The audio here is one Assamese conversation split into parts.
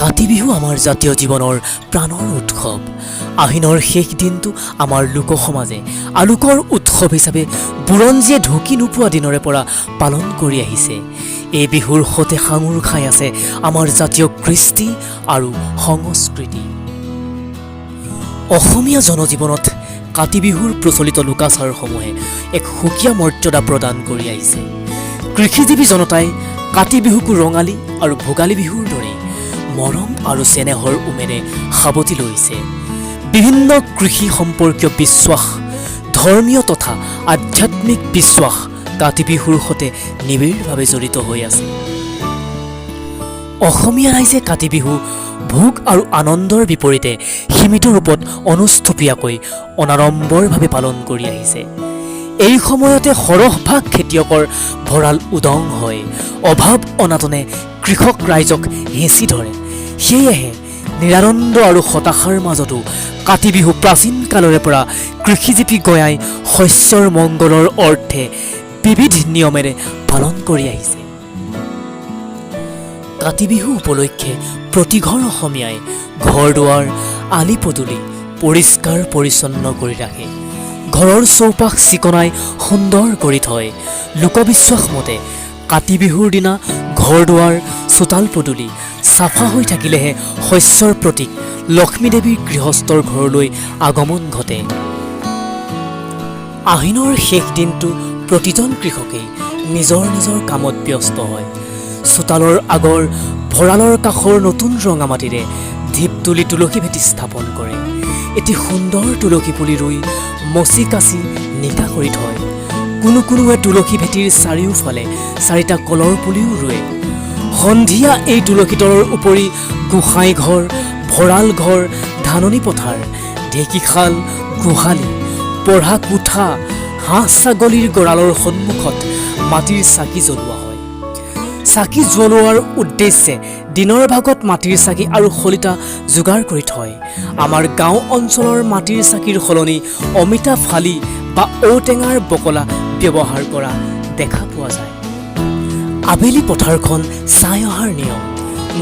কাতি বিহু আমাৰ জাতীয় জীৱনৰ প্ৰাণৰ উৎসৱ। আহিনৰ শেষ দিনটো আমাৰ লোক সমাজে আলোকৰ উৎসৱ হিচাপে বুৰঞ্জীয়ে ঢুকি নোপোৱা দিনৰে পৰা পালন কৰি আহিছে। এই বিহুৰ সৈতে সাঙুৰ খাই আছে আমাৰ জাতীয় কৃষ্টি আৰু সংস্কৃতি। অসমীয়া জনজীৱনত কাতি বিহুৰ প্ৰচলিত লোকাচাৰসমূহে এক সুকীয়া মৰ্যাদা প্ৰদান কৰি আহিছে। কৃষিজীৱী জনতাই কাতি বিহুকো ৰঙালী আৰু ভোগালী বিহুৰ দৰে মৰম আৰু চেনেহৰ উমেৰে সাৱটি লৈছে। বিভিন্ন কৃষি সম্পৰ্কীয় বিশ্বাস, ধৰ্মীয় তথা আধ্যাত্মিক বিশ্বাস কাতি বিহুৰ সৈতে নিবিড়ভাৱে জড়িত হৈ আছে। অসমীয়া ৰাইজে কাতি বিহু ভোগ আৰু আনন্দৰ বিপৰীতে সীমিত ৰূপত অনুস্থুপীয়াকৈ অনাড়ম্বৰভাৱে পালন কৰি আহিছে। এই সময়তে সৰহভাগ খেতিয়কৰ ভঁৰাল উদং হয়, অভাৱ অনাটনে কৃষক ৰাইজক হেঁচি ধৰে। সেয়েহে নিৰানন্দ আৰু হতাশাৰ মাজতো কাতি বিহু প্ৰাচীন কালৰে পৰা কৃষিজীৱী গঞাই শস্যৰ মংগলৰ অৰ্থে বিবিধ নিয়মেৰে পালন কৰি আহিছে। কাতি বিহু উপলক্ষে প্ৰতিঘৰ অসমীয়াই ঘৰ দুৱাৰ আলি পদূলি পৰিষ্কাৰ পৰিচ্ছন্ন কৰি ৰাখে, ঘৰৰ চৌপাশ চিকনাই সুন্দৰ কৰি থয়। লোকবিশ্বাস মতে কাতি বিহুৰ দিনা ঘৰ দুৱাৰ চোতাল পদূলি চাফা হৈ থাকিলেহে শস্যৰ প্ৰতীক লক্ষ্মী দেৱীৰ গৃহস্থৰ ঘৰলৈ আগমন ঘটে। আহিনৰ শেষ দিনটো প্ৰতিজন কৃষকেই নিজৰ নিজৰ কামত ব্যস্ত হয়। চোতালৰ আগৰ ভঁৰালৰ কাষৰ নতুন ৰঙা মাটিৰে ঢিপ তুলি তুলসী ভেটি স্থাপন কৰে। এটি সুন্দৰ তুলসী পুলি ৰুই মচি কাচি নিকা কৰি থয়। কোনোৱে তুলসী ভেটিৰ চাৰিওফালে 4টা কলৰ পুলিও ৰুৱে। সন্ধিয়া এই তুলসী তলৰ উপৰি গোসাঁই ঘৰ, ভঁৰাল ঘৰ, ধাননি পথাৰ, ঢেঁকীশাল, গোহালি, পঢ়া কোঠা, হাঁহ ছাগলীৰ গঁৰালৰ সন্মুখত মাটিৰ চাকি জ্বলোৱা হয়। চাকি জ্বলোৱাৰ উদ্দেশ্যে দিনৰ ভাগত মাটিৰ চাকি আৰু শলিতা যোগাৰ কৰি থয়। আমাৰ গাঁও অঞ্চলৰ মাটিৰ চাকিৰ সলনি অমিতা ফালি বা ঔটেঙাৰ বকলা ব্যৱহাৰ কৰা দেখা পোৱা যায়। আবেলি পথাৰখন চাই অহাৰ নিয়ম,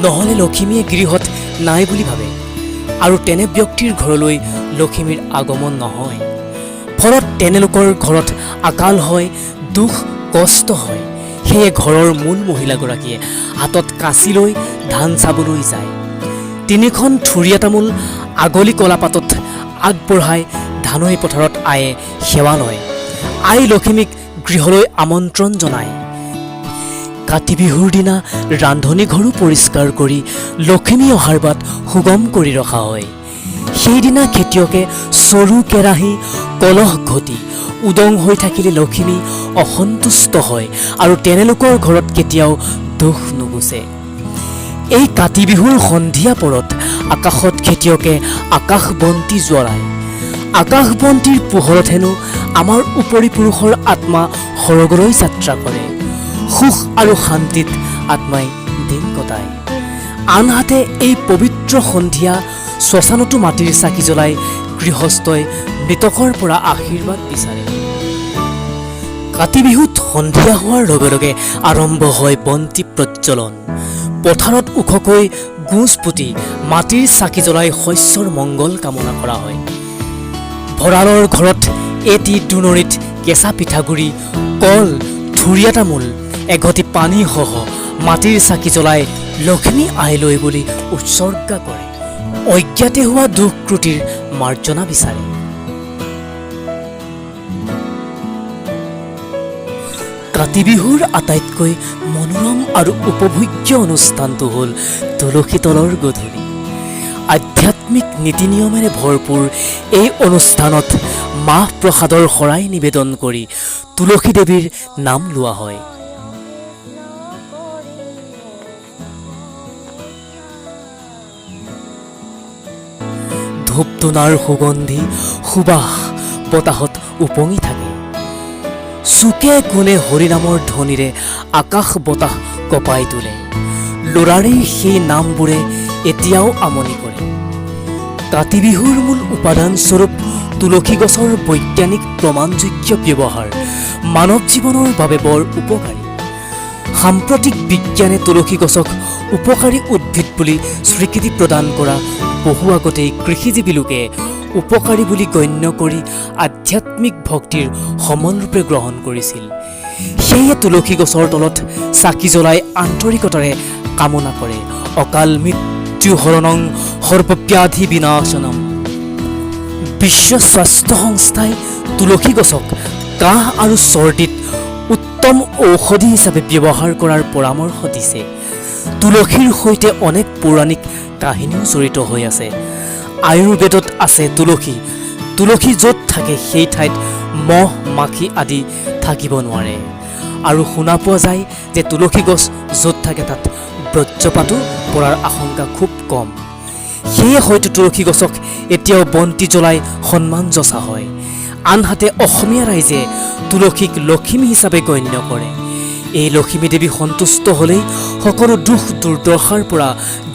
নহ'লে লখিমীয়ে গৃহত নাই বুলি ভাবে আৰু তেনে ব্যক্তিৰ ঘৰলৈ লখিমীৰ আগমন নহয়। ফলত তেনেলোকৰ ঘৰত আকাল হয়, দুখ কষ্ট হয়। সেয়ে ঘৰৰ মূল মহিলাগৰাকীয়ে হাতত কাঁচি লৈ ধান চাবলৈ যায়। 3খন থুৰীয়া তামোল আগলি কলাপাতত আগবঢ়াই ধাননি পথাৰত আয়ে সেৱা লয়। আই লখিমীক গৃহলৈ আমন্ত্ৰণ জনায়। কাতি বিহুৰ দিনা ৰান্ধনি ঘৰো পৰিষ্কাৰ কৰি লখিমী অহাৰ বাট সুগম কৰি ৰখা হয়। সেইদিনা খেতিয়কে চৰু কেৰাহী কলহ ঘটি উদং হৈ থাকিলে লখিমী অসন্তুষ্ট হয় আৰু তেনেলোকৰ ঘৰত কেতিয়াও দুখ নুগুচে। এই কাতি বিহুৰ সন্ধিয়া পৰত আকাশত খেতিয়কে আকাশ বন্তি জ্বলায়। আকাশ বন্তিৰ পোহৰত হেনো আমাৰ উপৰি পুৰুষৰ আত্মা সৰগলৈ যাত্ৰা কৰে, সুখ আৰু শান্তিত আত্মাই দিন কটায়। আনহাতে এই পবিত্ৰ সন্ধিয়া শ্মশানতো মাটিৰ চাকি জ্বলাই গৃহস্থই মৃতকৰ পৰা আশীৰ্বাদ বিচাৰে। কাতি বিহুত সন্ধিয়া হোৱাৰ লগে লগে আৰম্ভ হয় বন্তি প্ৰজ্বলন। পথাৰত ওখকৈ গোঁজ পুতি মাটিৰ চাকি জ্বলাই শস্যৰ মংগল কামনা কৰা হয়। ভঁৰালৰ ঘৰত এটি দুনৰিত কেঁচা পিঠাগুৰি, কল, থুৰীয়া তামোল, এঘটি পানীসহ মাটিৰ চাকি জ্বলাই লক্ষ্মী আইলৈ বুলি উৎসৰ্গা কৰে। অজ্ঞাতে হোৱা দুখ ক্ৰুটিৰ মাৰ্জনা বিচাৰে। কাতি বিহুৰ আটাইতকৈ মনোৰম আৰু উপভোগ্য অনুষ্ঠানটো হ'ল তুলসী তলৰ গধূলি। আধ্যাত্মিক নীতি নিয়মেৰে ভৰপূৰ এই অনুষ্ঠানত মাহ প্ৰসাদৰ শৰাই নিবেদন কৰি তুলসী দেৱীৰ নাম লোৱা হয়। ধূপ ধূনাৰ সুগন্ধি সুবাস বতাহত উপঙি থাকে। চুকে কোণে হৰিনামৰ ধ্বনিৰে আকাশ বতাহ কঁপাই তোলে। ল'ৰাৰেই সেই নামবোৰে এতিয়াও আমনি কৰে। কাতি বিহুৰ মূল উপাদানস্বৰূপ তুলসী গছৰ বৈজ্ঞানিক প্ৰমাণযোগ্য ব্যৱহাৰ মানৱ জীৱনৰ বাবে বৰ উপকাৰী। সাম্প্ৰতিক বিজ্ঞানে তুলসী গছক উপকাৰী উদ্ভিদ বুলি স্বীকৃতি প্ৰদান কৰা বহু আগতেই কৃষিজীৱী লোকে উপকাৰী বুলি গণ্য কৰি আধ্যাত্মিক ভক্তিৰ সমলৰূপে গ্ৰহণ কৰিছিল। সেয়ে তুলসী গছৰ তলত চাকি জ্বলাই আন্তৰিকতাৰে কামনা কৰে অকাল মৃত্যু হৰণং সৰ্বব্যাধি বিনাশনম। বিশ্ব স্বাস্থ্য সংস্থাই তুলসী গছক কাহ আৰু চৰ্দিত উত্তম ঔষধি হিচাপে ব্যৱহাৰ কৰাৰ পৰামৰ্শ দিছে। তুলসীৰ সৈতে অনেক পৌৰাণিক কাহিনীও জড়িত হৈ আছে। আয়ুৰ্বেদত আছে তুলসী য'ত থাকে সেই ঠাইত মহ মাখি আদি থাকিব নোৱাৰে। আৰু শুনা পোৱা যায় যে তুলসী গছ য'ত থাকে তাত বজ্ৰপাতো পৰাৰ আশংকা খুব কম। সেয়ে হয়তো তুলসী গছক এতিয়াও বন্তি জ্বলাই সন্মান যচা হয়। আনহাতে অসমীয়া ৰাইজে তুলসীক লখিমী হিচাপে গণ্য কৰে। এই লখিমী দেৱী সন্তুষ্ট হ'লেই সকলো দুখ দুৰ্দশাৰ পৰা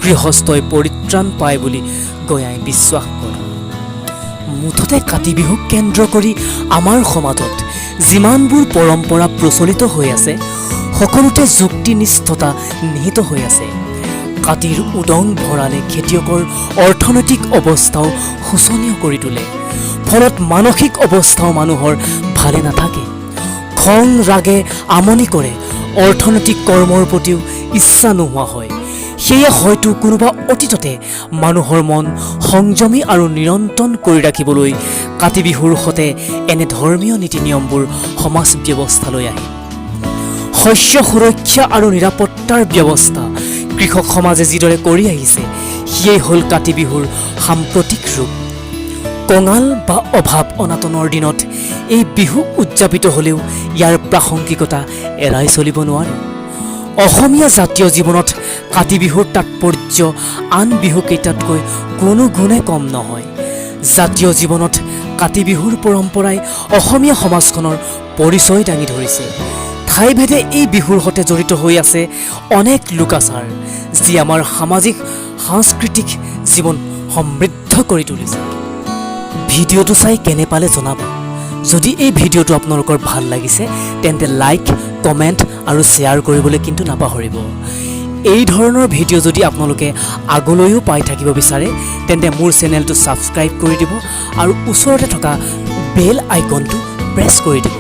গৃহস্থই পৰিত্ৰাণ পায় বুলি গঞাই বিশ্বাস কৰে। মুঠতে কাতি বিহুক কেন্দ্ৰ কৰি আমাৰ সমাজত যিমানবোৰ পৰম্পৰা প্ৰচলিত হৈ আছে সকলোতে যুক্তিনিষ্ঠতা নিহিত হৈ আছে। কাতিৰ উদং ভৰালে খেতিয়কৰ অৰ্থনৈতিক অৱস্থাও শোচনীয় কৰি তোলে। ফলত মানসিক অৱস্থাও মানুহৰ ভালে নাথাকে। খং ৰাগে আমনি কৰে, অৰ্থনৈতিক কৰ্মৰ প্ৰতিও ইচ্ছা নোহোৱা হয়। সেয়ে হয়তো কোনোবা অতীততে মানুহৰ মন সংযমী আৰু নিৰন্তন কৰি ৰাখিবলৈ কাতি বিহুৰ সতে এনে ধৰ্মীয় নীতি নিয়মবোৰ সমাজ ব্যৱস্থালৈ আহিল। শস্য সুৰক্ষা আৰু নিৰাপত্তাৰ ব্যৱস্থা কৃষক সমাজে যিদৰে কৰি আহিছে সিয়েই হ'ল কাতি বিহুৰ সাম্প্ৰতিক ৰূপ। কঙাল বা অভাৱ অনাটনৰ দিনত এই বিহু উদযাপিত হ'লেও ইয়াৰ প্ৰাসংগিকতা এৰাই চলিব নোৱাৰে। অসমীয়া জাতীয় জীৱনত কাতি বিহুৰ তাৎপৰ্য আন বিহুকেইটাতকৈ কোনো গুণে কম নহয়। জাতীয় জীৱনত কাতি বিহুৰ পৰম্পৰাই অসমীয়া সমাজখনৰ পৰিচয় দাঙি ধৰিছে। ঠাইভেদে এই বিহুৰ সৈতে জড়িত হৈ আছে অনেক লোকাচাৰ, যি আমাৰ সামাজিক সাংস্কৃতিক জীৱন সমৃদ্ধ কৰি তুলিছে। ভিডিঅ'টো চাই কেনে পালে জনাব। যদি এই ভিডিঅ'টো আপোনালোকৰ ভাল লাগিছে তেন্তে লাইক, কমেণ্ট আৰু শ্বেয়াৰ কৰিবলৈ কিন্তু নাপাহৰিব। এই ধৰণৰ ভিডিঅ' যদি আপোনালোকে আগলৈও পাই থাকিব বিচাৰে তেন্তে মোৰ চেনেলটো ছাবস্ক্ৰাইব কৰি দিব আৰু ওচৰতে থকা বেল আইকনটো প্ৰেছ কৰি দিব।